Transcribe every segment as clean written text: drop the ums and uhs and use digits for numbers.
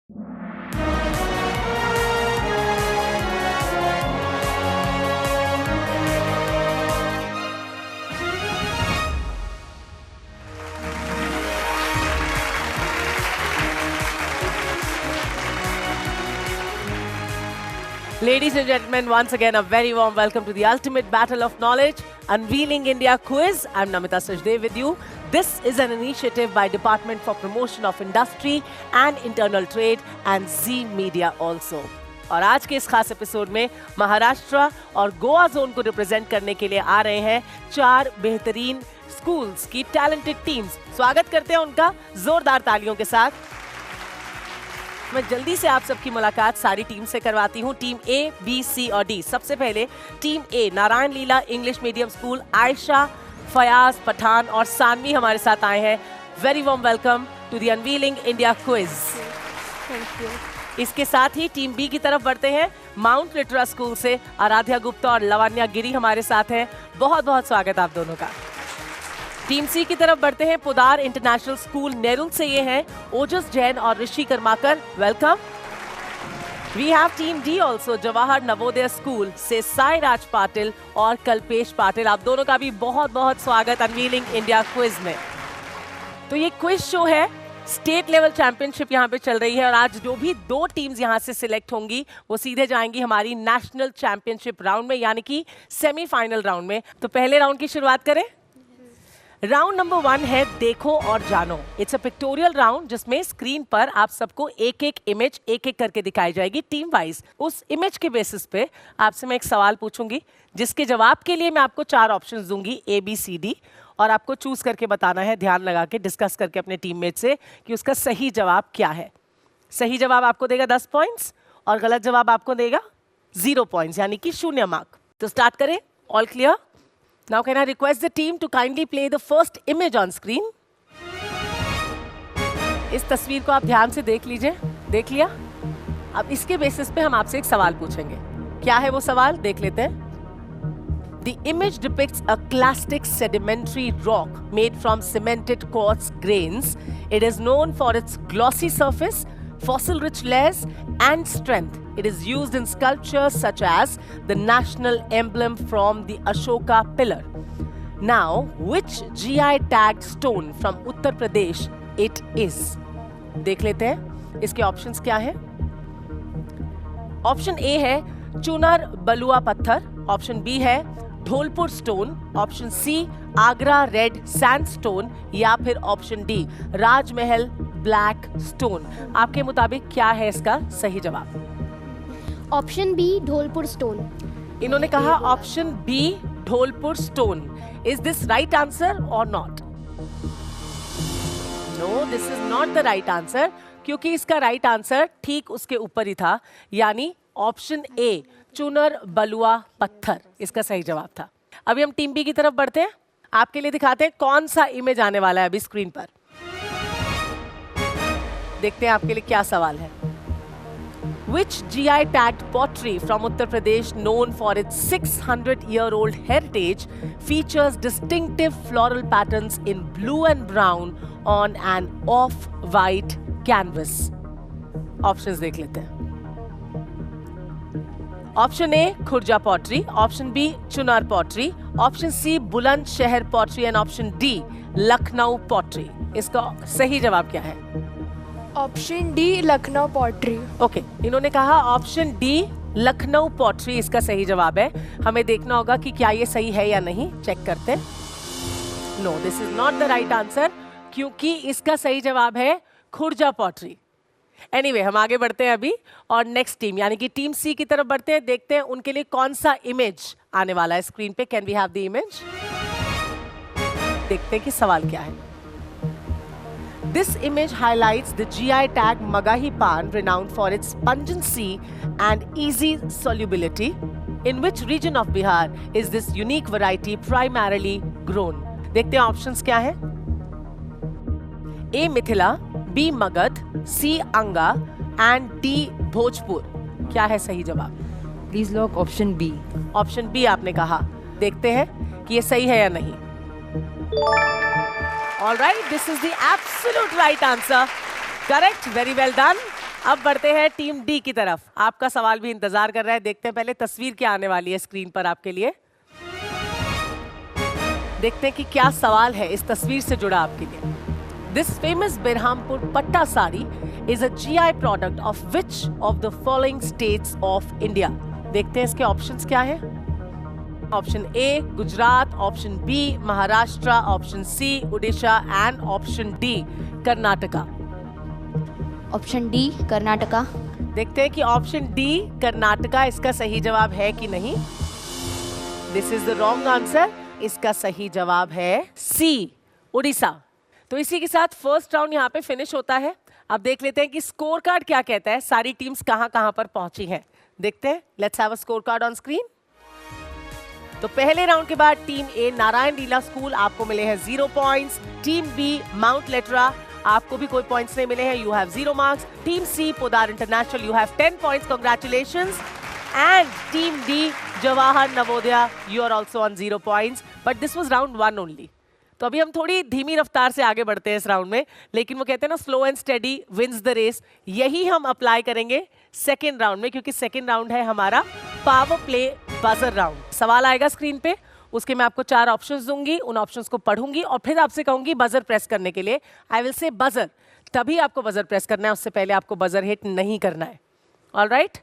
Ladies and gentlemen, once again a very warm welcome to the ultimate battle of knowledge, Unveiling India Quiz. I'm Namita Sajdev with you. This is an initiative by Department for Promotion of Industry and Internal Trade and Z Media also. और आज के इस खास episode में महाराष्ट्र और Goa zone को represent करने के लिए आ रहे हैं 4 बेहतरीन स्कूल्स की टैलेंटेड टीम्स। स्वागत करते हैं उनका जोरदार तालियों के साथ। मैं जल्दी से आप सबकी मुलाकात सारी टीम से करवाती हूँ। टीम ए, बी, सी और डी। सबसे पहले team A, Narayan Leela English medium school, Ayesha, Fayaz, Pathan और सानवी हमारे साथ आए हैं। Very warm welcome to the unveiling India quiz. Thank you. इसके साथ ही टीम बी की तरफ बढ़ते हैं। माउंट लिटरा स्कूल से आराध्या गुप्ता और लवान्या गिरी हमारे साथ हैं। बहुत बहुत स्वागत आप दोनों का। टीम सी की तरफ बढ़ते हैं। पुदार इंटरनेशनल स्कूल नेरुल से ये हैं ओजस जैन और Rishi Karmakar. Welcome. We have team D also, Jawahar Navodaya school से साई राज पाटिल और कल्पेश पाटिल। आप दोनों का भी बहुत बहुत स्वागत अनवीलिंग इंडिया क्विज में। तो ये क्विज शो है, स्टेट लेवल चैंपियनशिप यहाँ पे चल रही है और आज जो भी 2 टीम्स यहाँ से सिलेक्ट होंगी वो सीधे जाएंगी हमारी नेशनल चैंपियनशिप राउंड में, यानी कि सेमीफाइनल राउंड में। तो पहले राउंड की शुरुआत करें। राउंड नंबर 1 है देखो और जानो। इट्स अ पिक्टोरियल राउंड जिसमें स्क्रीन पर आप सबको एक एक इमेज एक एक करके दिखाई जाएगी टीम वाइज। उस इमेज के बेसिस पे आपसे मैं एक सवाल पूछूंगी जिसके जवाब के लिए मैं आपको 4 ऑप्शंस दूंगी, ए, बी, सी, डी, और आपको चूज करके बताना है, ध्यान लगा के डिस्कस करके अपने टीममेट से कि उसका सही जवाब क्या है। सही जवाब आपको देगा 10 पॉइंट्स और गलत जवाब आपको देगा 0 पॉइंट्स, यानी कि 0 मार्क। तो स्टार्ट करें। All clear? Now can I request the team to kindly play the first image on screen? इस तस्वीर को आप ध्यान से देख लीजिए। देख लिया? अब इसके बेसिस पे हम आपसे एक सवाल पूछेंगे। क्या है वो सवाल? देख लेते हैं। The image depicts a clastic sedimentary rock made from cemented quartz grains. It is known for its glossy surface, fossil-rich layers, and strength. It is used in sculptures such as the national emblem from the Ashoka pillar. Now, which GI tagged stone from Uttar Pradesh it is? देख लेते हैं इसके options क्या हैं। Option ए है चुनर बलुआ पत्थर, option B है Dholpur stone, option C Agra red sandstone, या फिर option D Rajmahal black stone. आपके मुताबिक क्या है इसका सही जवाब? Option B Dholpur stone. इन्होंने कहा option B Dholpur stone. Is this right answer और not? No, this is not the right answer, क्योंकि इसका राइट आंसर ठीक उसके ऊपर ही था, यानी ऑप्शन ए चुनर बलुआ पत्थर इसका सही जवाब था। अभी हम टीम बी की तरफ बढ़ते हैं। आपके लिए दिखाते हैं कौन सा इमेज आने वाला है अभी स्क्रीन पर। देखते हैं आपके लिए क्या सवाल है। Which GI tagged pottery from Uttar Pradesh, known for its 600-year-old heritage, features distinctive floral patterns in blue and brown on an off-white canvas? Options देख लेते हैं। Option A Khurja pottery, option B Chunar pottery, option C Bulandshahr pottery and option D Lucknow pottery. इसका सही जवाब क्या है? Option D Lucknow pottery. Okay, इन्होंने कहा ऑप्शन डी लखनऊ पॉटरी इसका सही जवाब है। हमें देखना होगा कि क्या ये सही है या नहीं। चेक करते हैं। No, this is not the right answer, क्योंकि इसका सही जवाब है खुर्जा पॉटरी। एनीवे, हम आगे बढ़ते हैं अभी और नेक्स्ट टीम यानी कि टीम सी की तरफ बढ़ते हैं। देखते हैं उनके लिए कौन सा इमेज आने वाला है स्क्रीन पे। Can we have the image? देखते हैं कि सवाल क्या है। This image highlights the GI tag Magahi Pan, renowned for its pungency and easy solubility. In which region of Bihar is this unique variety primarily grown? देखते हैं options क्या हैं। A Mithila, B Magadh, C Anga and D Bhojpur. क्या है सही जवाब? Please lock option B. Option B आपने कहा। देखते हैं कि ये सही है या नहीं। All right, this is the absolute right answer. Correct, very well done. अब बढ़ते हैं टीम डी की तरफ। आपका सवाल भी इंतजार कर रहा है। देखते हैं पहले तस्वीर क्या आने वाली है स्क्रीन पर आपके लिए। देखते हैं कि क्या सवाल है इस तस्वीर से जुड़ा आपके लिए। This famous Berhampur Patta sari is a GI product of which of the following states of India. देखते हैं इसके ऑप्शंस क्या है। Option A Gujarat, option B Maharashtra, option C Orissa and option D Karnataka. Option D Karnataka. देखते हैं कि ऑप्शन डी कर्नाटका इसका सही जवाब है कि नहीं। This is the wrong answer. इसका सही जवाब है सी उड़ीसा। तो इसी के साथ फर्स्ट राउंड यहाँ पे फिनिश होता है। अब देख लेते हैं कि स्कोर कार्ड क्या कहता है, सारी टीम्स कहां कहां पर पहुंची हैं। देखते हैं। Let's have a score card on screen. तो पहले राउंड के बाद team A Narayan Leela school आपको मिले हैं 0 points. Team B mount Litera आपको भी कोई पॉइंट्स नहीं मिले हैं, you have 0 marks. Team C Podar international you have 10 points, congratulations. And team D Jawahar Navodaya you are also on 0 points, but this was round 1 only. तो अभी हम थोड़ी धीमी रफ्तार से आगे बढ़ते हैं इस राउंड में, लेकिन वो कहते हैं ना slow and steady wins the race. यही हम अप्लाई करेंगे सेकेंड राउंड में, क्योंकि सेकेंड राउंड है हमारा पावर प्ले बजर राउंड। सवाल आएगा स्क्रीन पे, उसके मैं आपको 4 ऑप्शंस दूंगी, उन ऑप्शंस को पढ़ूंगी और फिर आपसे कहूंगी बजर प्रेस करने के लिए। आई विल से बजर, तभी आपको बजर प्रेस करना है, उससे पहले आपको बजर हिट नहीं करना है। ऑलराइट,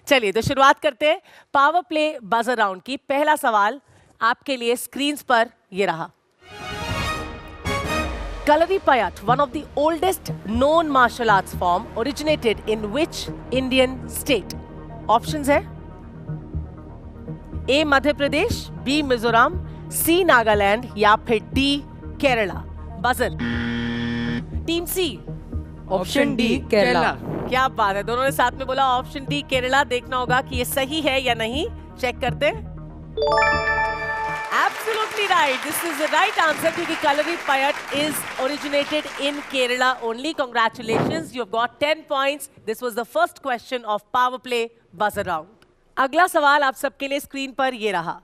चलिए तो शुरुआत करते हैं पावर प्ले बजर राउंड की। पहला सवाल आपके लिए स्क्रीन पर ये रहा। Kalaripayat, one of the oldest known martial arts form, originated in which Indian state? Options है A Madhya Pradesh, B Mizoram, C Nagaland या फिर D Kerala. Buzzer. Team C option D Kerala. क्या बात है, दोनों ने साथ में बोला ऑप्शन डी केरला। देखना होगा कि ये सही है या नहीं, चेक करते हैं। Absolutely right. This is the right answer क्योंकि Kalaripayat is originated in Kerala only. Congratulations, you have got 10 points. This was the first question of power play buzzer round. अगला सवाल आप सबके लिए स्क्रीन पर ये रहा।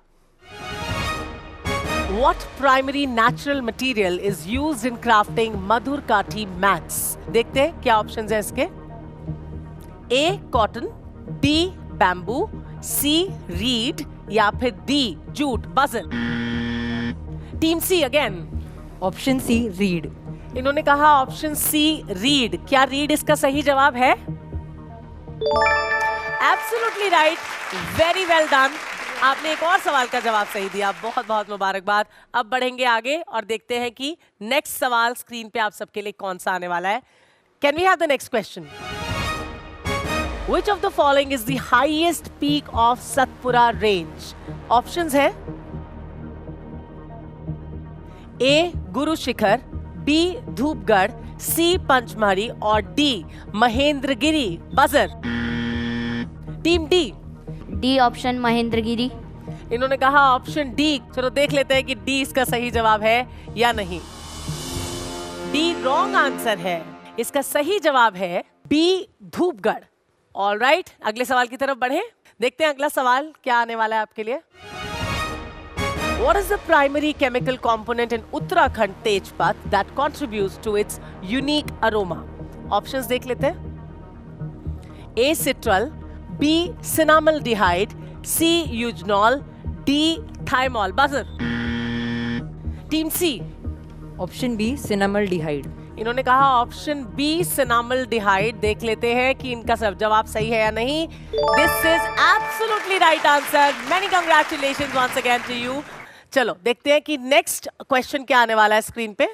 What primary natural material is used in crafting Madhur Kathi mats? देखते हैं क्या ऑप्शंस हैं इसके। A cotton, B bamboo, C reed या फिर D jute. Buzzer. Team C again. Option C reed. इन्होंने कहा ऑप्शन सी रीड। क्या रीड इसका सही जवाब है? Absolutely right, very well done. आपने एक और सवाल का जवाब सही दिया, बहुत बहुत मुबारकबाद। अब बढ़ेंगे आगे और देखते हैं कि नेक्स्ट सवाल स्क्रीन पे आप सबके लिए कौन सा आने वाला है। Can we have the next question? Which of the following is the highest peak of Satpura range? Options है A Guru Shikhar, B Dhupgarh, C Pachmarhi और D Mahendragiri. Buzzer. Team D. D option Mahendragiri. इन्होंने कहा ऑप्शन डी। चलो देख लेते हैं कि डी इसका सही जवाब है या नहीं। डी रॉन्ग आंसर है। इसका सही जवाब है B धूपगढ़। ऑलराइट, अगले सवाल की तरफ बढ़े। देखते हैं अगला सवाल क्या आने वाला है आपके लिए। What is the primary chemical component in Uttarakhand Tejpat that contributes to its unique aroma? Options देख लेते हैं। A citral, B cinnamaldehyde, C eugenol, D thymol। Buzzer. Team C. Option B cinnamaldehyde. इन्होंने कहा ऑप्शन बी सिनामल्डिहाइड। देख लेते हैं कि इनका सब जवाब सही है या नहीं। This is absolutely right answer. Many congratulations once again to you. चलो देखते हैं कि नेक्स्ट क्वेश्चन क्या आने वाला है स्क्रीन पे।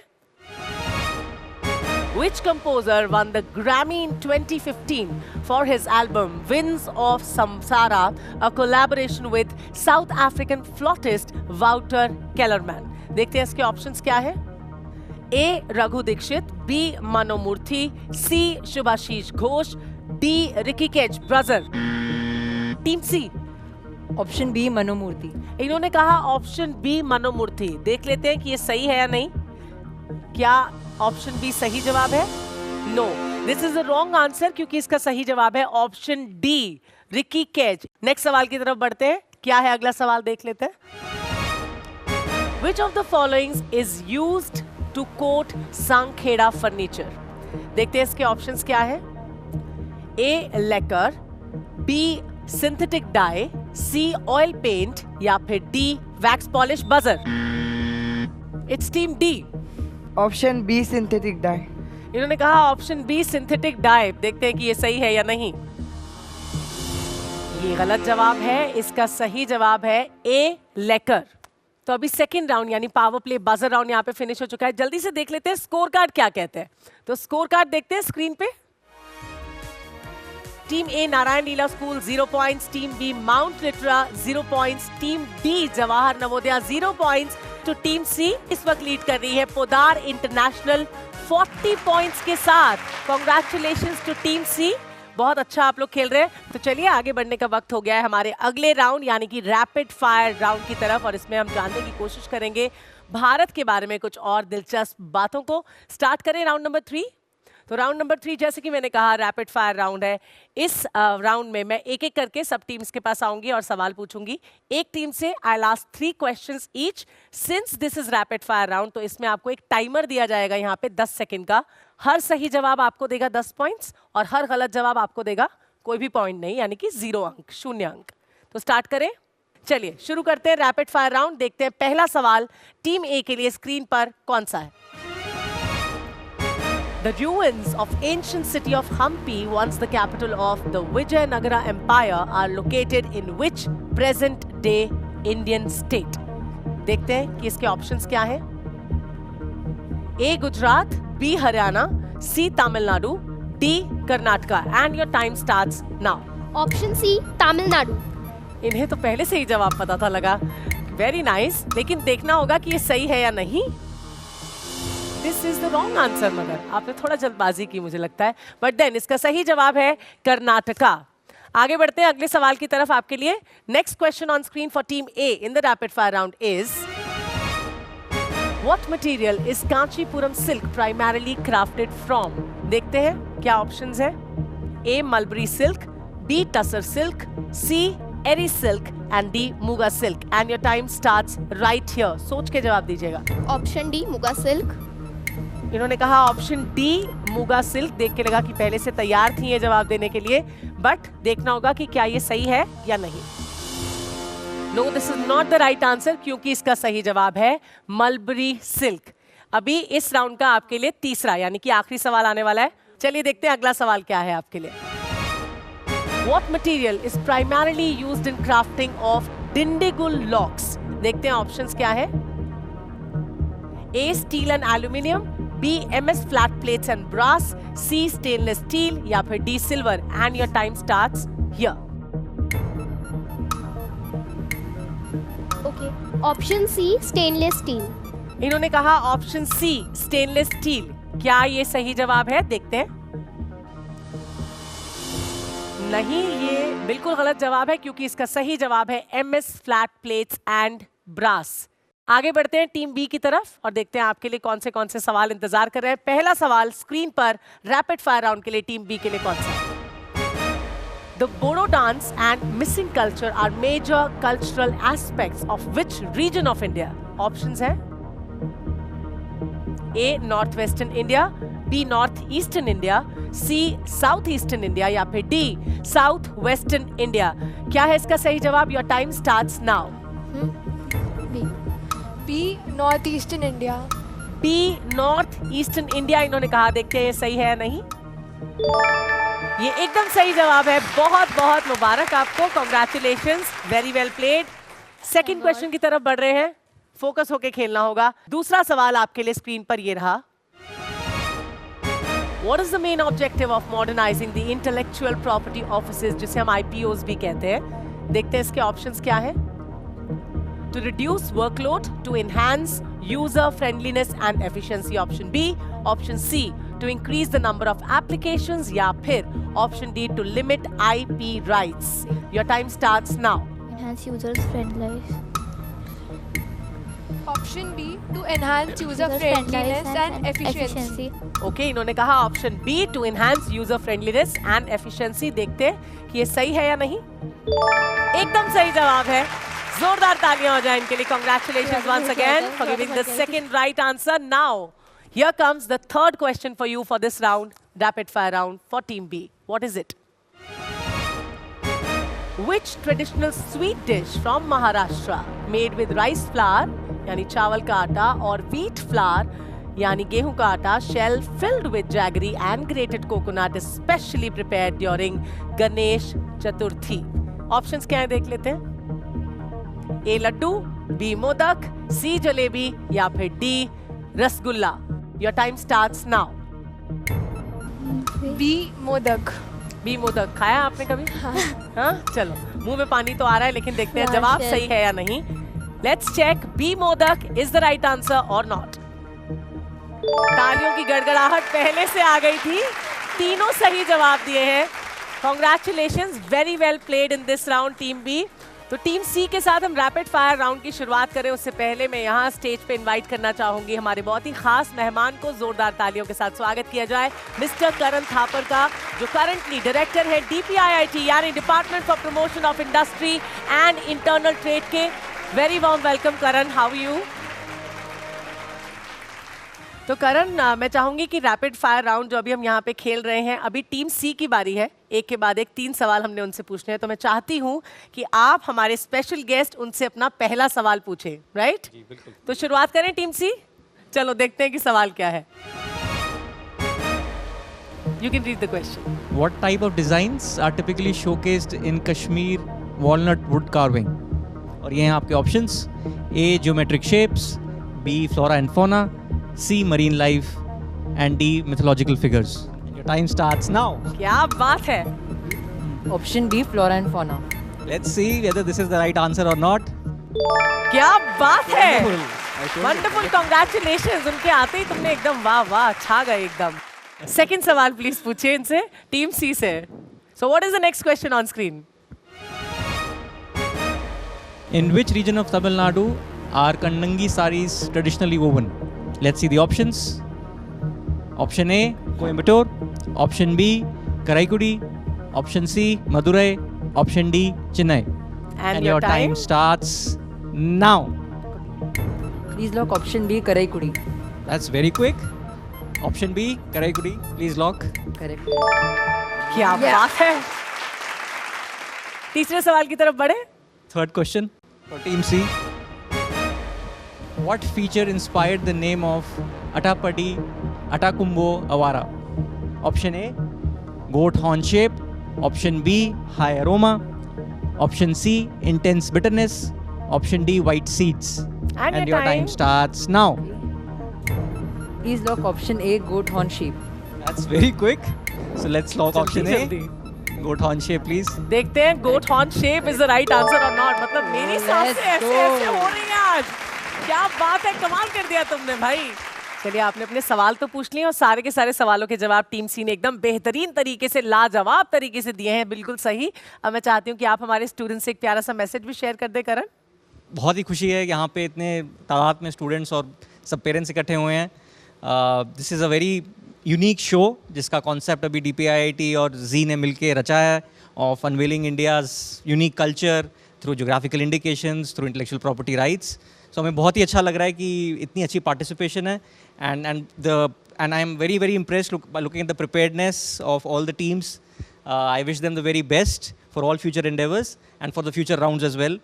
Which composer won the Grammy in 2015 for his album Winds of Samsara, a collaboration with South African flautist Wouter Kellerman? देखते हैं इसके ऑप्शंस क्या है। A Raghu Dixit, B मनोमूर्ति, C Shubhashish Ghosh, D Rishikesh. Brother. Team C. Option B मनोमूर्ति। इन्होंने कहा option B मनोमूर्ति। देख लेते हैं कि ये सही है या नहीं। क्या ऑप्शन बी सही जवाब है? No, this is the wrong answer क्योंकि इसका सही जवाब है ऑप्शन डी ऋषिकेश। नेक्स्ट सवाल की तरफ बढ़ते हैं। क्या है अगला सवाल, देख लेते हैं। Which of the following is used to coat Sankheda furniture? देखते हैं इसके ऑप्शंस क्या है। A lacquer, B synthetic dye, C oil paint या फिर D wax polish buzzer? It's team D. Option B synthetic dye. इन्होंने कहा ऑप्शन बी सिंथेटिक डाई। देखते हैं कि ये सही है या नहीं। ये गलत जवाब है। इसका सही जवाब है ए लेकर। तो अभी सेकंड राउंड यानी पावर प्ले बजर राउंड यहाँ पे फिनिश हो चुका है। जल्दी से देख लेते हैं स्कोर कार्ड क्या कहते हैं। तो स्कोर कार्ड देखते हैं स्क्रीन पे। Team A Narayan Leela school 0 points, team B mount Litera 0 points, team D Jawahar Navodaya 0 points, तो टीम सी इस वक्त लीड कर रही है पोदार इंटरनेशनल 40 पॉइंट्स के साथ। कांग्रेचुलेशंस टू टीम सी, बहुत अच्छा आप लोग खेल रहे हैं। तो चलिए आगे बढ़ने का वक्त हो गया है हमारे अगले राउंड यानी कि रैपिड फायर राउंड की तरफ, और इसमें हम जानने की कोशिश करेंगे भारत के बारे में कुछ और दिलचस्प बातों को। स्टार्ट करें राउंड नंबर 3। तो राउंड नंबर 3 जैसे कि मैंने कहा रैपिड फायर राउंड है। इस राउंड में मैं एक एक करके सब टीम्स के पास आऊंगी और सवाल पूछूंगी। एक टीम से I last 3 questions each. Since this is rapid fire round तो इसमें आपको एक टाइमर दिया जाएगा यहाँ पे 10 सेकंड का। हर सही जवाब आपको देगा 10 पॉइंट्स और हर गलत जवाब आपको देगा कोई भी पॉइंट नहीं, यानी कि 0 अंक, 0 अंक। तो स्टार्ट करें, चलिए शुरू करते हैं रैपिड फायर राउंड। देखते हैं पहला सवाल टीम ए के लिए स्क्रीन पर कौन सा है। The ruins of ancient city of Hampi, once the capital of the Vijayanagara Empire, are located in which present-day Indian state? देखते हैं कि इसके ऑप्शंस क्या हैं। A Gujarat, B Haryana, C Tamil Nadu, D Karnataka. And your time starts now. Option C Tamil Nadu. इन्हें तो पहले से ही जवाब पता था लगा। वेरी नाइस, लेकिन देखना होगा कि ये सही है या नहीं। This is the wrong answer, मगर आपने थोड़ा जल्दबाजी की मुझे लगता है, बट देन इसका सही जवाब है कर्नाटका। आगे बढ़ते हैं अगले सवाल की तरफ आपके लिए। Next question on screen for team A in the rapid fire round is what material is Kanchipuram silk primarily crafted from? देखते हैं क्या ऑप्शंस है। A mulberry silk, B tussar silk, C eri silk and D muga silk. And your time starts right here. सोच के जवाब दीजिएगा। Option D muga silk. इन्होंने कहा ऑप्शन डी मुगा सिल्क। देख के लगा कि पहले से तैयार थी ये जवाब देने के लिए, बट देखना होगा कि क्या ये सही है या नहीं। No, this is not the right answer, क्योंकि इसका सही जवाब है मलबरी सिल्क। अभी इस राउंड का आपके लिए तीसरा यानी कि आखिरी सवाल आने वाला है। चलिए देखते हैं अगला सवाल क्या है आपके लिए। What material is primarily used in crafting of Dindigul locks? देखते हैं ऑप्शंस क्या है। A steel and aluminium, B MS flat plates and brass, C stainless steel या फिर D silver। And your time starts here. Okay, option C stainless steel. इन्होंने कहा option C stainless steel. क्या ये सही जवाब है? देखते हैं। नहीं, ये बिल्कुल गलत जवाब है, क्योंकि इसका सही जवाब है MS flat plates and brass. आगे बढ़ते हैं टीम बी की तरफ और देखते हैं आपके लिए कौन से सवाल इंतजार कर रहे हैं। पहला सवाल स्क्रीन पर रैपिड फायर राउंड के लिए टीम बी के लिए कौन सा है। The Bodo dance and missing culture are major cultural aspects of which region of India? Options है A Northwestern India, B Northeastern India, C Southeastern India या फिर D Southwestern India। क्या है इसका सही जवाब? Your time starts now. B north eastern India. B Northeastern India इन्होंने कहा। देखते हैं ये सही है या नहीं। ये एकदम सही जवाब है। बहुत बहुत मुबारक आपको, congratulations, very well played. Second question की तरफ बढ़ रहे हैं, फोकस होके खेलना होगा। दूसरा सवाल आपके लिए स्क्रीन पर ये रहा। What is the main objective of modernizing the intellectual property offices, जिसे हम IPOs भी कहते हैं? देखते हैं इसके ऑप्शंस क्या हैं। To reduce workload, to enhance user friendliness and efficiency, option B, option C, to increase the number of applications या फिर option D, to limit IP rights. Your time starts now. Enhance users friendliness. Option B to enhance user friendliness and efficiency. Okay, इन्होंने कहा ऑप्शन B, to enhance user friendliness and efficiency। देखते हैं कि ये सही है या नहीं। एकदम सही जवाब है। जोरदार तालियां हो जाए इनके लिए। Congratulations once again for giving the second right answer. Now, here comes the third question for you for this round, rapid fire round for Team B. What is it? Which traditional sweet dish from Maharashtra made with rice flour यानी चावल का आटा और wheat flour यानी गेहूं का आटा shell filled with jaggery and grated coconut is specially prepared during Ganesh Chaturthi? Options क्या है देख लेते हैं. A Laddu, B modak, C jalebi या फिर D rasgulla. Your time starts now. B modak. B modak खाया आपने कभी? हाँ चलो, मुंह में पानी तो आ रहा है, लेकिन देखते हैं जवाब सही है या नहीं. Let's check. B modak is the right answer और नॉट. तालियों की गड़गड़ाहट पहले से आ गई थी. तीनों सही जवाब दिए हैं. Congratulations, very well played in this round team B. तो टीम सी के साथ हम रैपिड फायर राउंड की शुरुआत करें उससे पहले मैं यहाँ स्टेज पे इनवाइट करना चाहूंगी हमारे बहुत ही खास मेहमान को. जोरदार तालियों के साथ स्वागत किया जाए मिस्टर करण थापर का, जो करंटली डायरेक्टर है DPIIT यानी department for promotion of industry and internal trade के. Very warm welcome Karan, how are you? तो करण, मैं चाहूंगी कि रैपिड फायर राउंड जो अभी हम यहाँ पे खेल रहे हैं, अभी टीम सी की बारी है. एक के बाद एक 3 सवाल हमने उनसे पूछने हैं. तो मैं चाहती हूँ कि आप हमारे स्पेशल गेस्ट उनसे अपना पहला सवाल पूछें. राइट? जी बिल्कुल. तो शुरुआत करें टीम सी. चलो देखते हैं कि सवाल क्या है. You can read the question. What type of designs are typically showcased in Kashmir walnut wood carving? और ये हैं आपके options. A. Geometric shapes, B. Flora and fauna, C. Marine life, and D. Mythological figures. Your time starts now. क्या बात है. Option B flora and fauna. Let's see whether this is the right answer or not. क्या बात है. I told you. Wonderful, congratulations. उनके आते ही तुमने एकदम वाह वाह छा गए एकदम. सेकंड सवाल प्लीज पूछिए इनसे टीम सी से. So what is the next question on screen? In which region of Tamil Nadu are Kandangi sarees traditionally woven? Let's see the options. Option A, Coimbatore. Option B, Karaikudi. Option C, Madurai. Option D, Chennai. And your time starts now. Please lock option B Karaikudi. That's very quick. Option B, Karaikudi. Please lock. Correct. क्या बात है. तीसरे सवाल की तरफ बढ़े. Third question for Team C. What feature inspired the name of Attapadi Attakumbo Avara? Option A, goat horn shape. Option B, high aroma. Option C, intense bitterness. Option D, white seeds. And your time starts now. Please lock option A goat horn shape. That's very quick. So let's lock option A. जल्दी. Goat horn shape, please. देखते हैं goat horn shape is the right answer और not. मतलब मेरी हिसाब से ऐसे ऐसे हो रही है आज. क्या बात है, कमाल कर दिया तुमने भाई. चलिए, आपने अपने सवाल तो पूछ लिए और सारे के सारे सवालों के जवाब टीम सी ने एकदम बेहतरीन तरीके से, लाजवाब तरीके से दिए हैं. बिल्कुल सही. अब मैं चाहती हूँ कि आप हमारे स्टूडेंट्स से एक प्यारा सा मैसेज भी शेयर कर दे करण. बहुत ही खुशी है कि यहाँ पे इतने तादाद में स्टूडेंट्स और सब पेरेंट्स इकट्ठे हुए हैं. This is a very unique show जिसका कॉन्सेप्ट अभी DPIIT और जी ने मिलके रचा है, of unveiling India's unique culture through geographical indications, through intellectual property rights. So हमें बहुत ही अच्छा लग रहा है कि इतनी अच्छी पार्टिसिपेशन है. And I am very impressed looking at the preparedness of all the teams. I wish them the very best for all future endeavors and for the future rounds as well,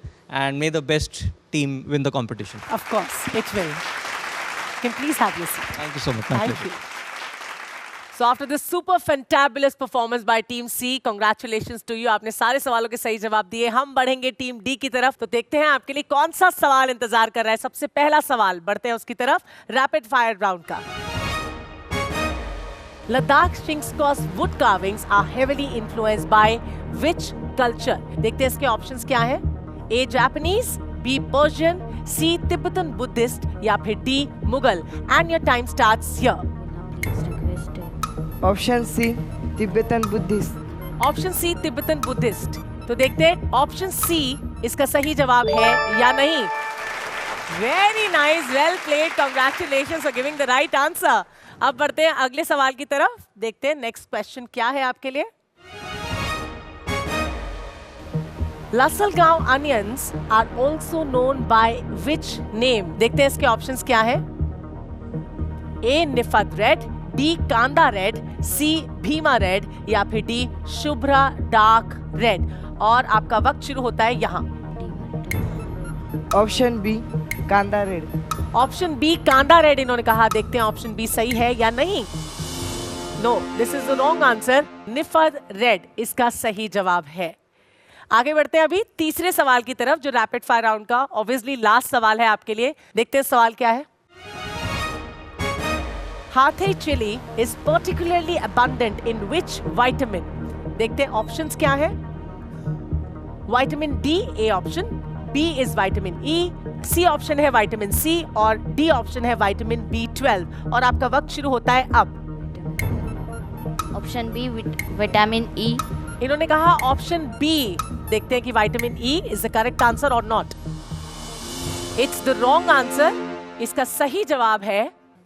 and may the best team win the competition. Of course, it will. You can please have your seat. Thank you so much. My Thank pleasure. you. So after this super fantabulous performance by Team C, congratulations to you. आपने सारे सवालों के सही जवाब दिए. हम बढ़ेंगे team D की तरफ. तो देखते हैं आपके लिए कौन सा सवाल इंतजार कर रहा है. सबसे पहला सवाल, बढ़ते हैं उसकी तरफ, रैपिड फायर राउंड का. Ladakh Shinskos wood carvings are heavily influenced by which culture? देखते हैं इसके ऑप्शंस क्या हैं. A Japanese, B Persian, C Tibetan Buddhist या फिर D Mughal. And your time starts here. Option C Tibetan Buddhist. Option C Tibetan Buddhist. तो देखते हैं ऑप्शन सी इसका सही जवाब है या नहीं. Very nice, well played, congratulations for giving the right answer. अब बढ़ते हैं अगले सवाल की तरफ. देखते हैं नेक्स्ट क्वेश्चन क्या है आपके लिए. Lassalgaon onions are also known by which name? देखते हैं इसके ऑप्शंस क्या है. A Nifat red, B Kanda red, C Bhima red या फिर D Shubhra dark red. और आपका वक्त शुरू होता है यहाँ। ऑप्शन बी कांदा रेड। ऑप्शन बी कांदा रेड इन्होंने कहा, देखते हैं ऑप्शन बी सही है या नहीं। No, this is the wrong answer. Niphad red इसका सही जवाब है। आगे बढ़ते हैं अभी तीसरे सवाल की तरफ, जो रैपिड फायर राउंड का ऑब्वियसली लास्ट सवाल है आपके लिए। देखते हैं सवाल क्या है। Hathei chilli is particularly abundant in which vitamin? देखते हैं ऑप्शंस क्या है। Vitamin D A option, B is vitamin E, C option है विटामिन सी और डी ऑप्शन है विटामिन B12। और आपका वक्त शुरू होता है अब। Option B vitamin E. इन्होंने कहा ऑप्शन बी। देखते हैं कि vitamin E is the correct answer और not. It's the wrong answer. इसका सही जवाब है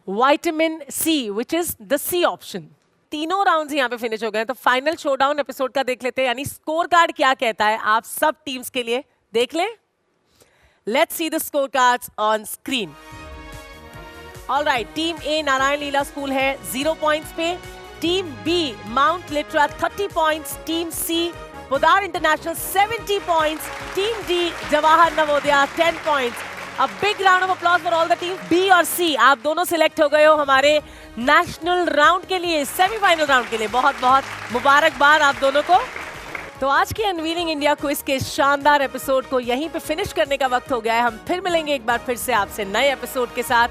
vitamin C, which is the C option. तीनों राउंड्स यहाँ पे फिनिश हो गए, तो फाइनल शोडाउन एपिसोड का देख लेते हैं, यानी स्कोर कार्ड क्या कहता है आप सब टीम्स के लिए। देख लें। Let's see the score cards on screen. Alright, team A Narayan Leela school है 0 पॉइंट्स पे, team B mount Litera 30 points, team C Poddar international 70 points, team D Jawahar Navodaya 10 points. A big round of applause for all the teams. B और C आप दोनों select हो गए हो हमारे national round के लिए, सेमीफाइनल राउंड के लिए। बहुत बहुत मुबारकबाद आप दोनों को। तो आज की अनवीलिंग इंडिया क्विज के शानदार एपिसोड को यहीं पे फिनिश करने का वक्त हो गया है। हम फिर मिलेंगे एक बार फिर से आपसे नए एपिसोड के साथ।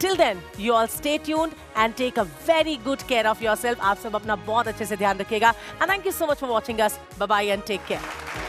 Till then, you all stay tuned and take a very good care of yourself. आप सब अपना बहुत अच्छे से ध्यान रखिएगा। And thank you so much for watching us. Bye bye and take care.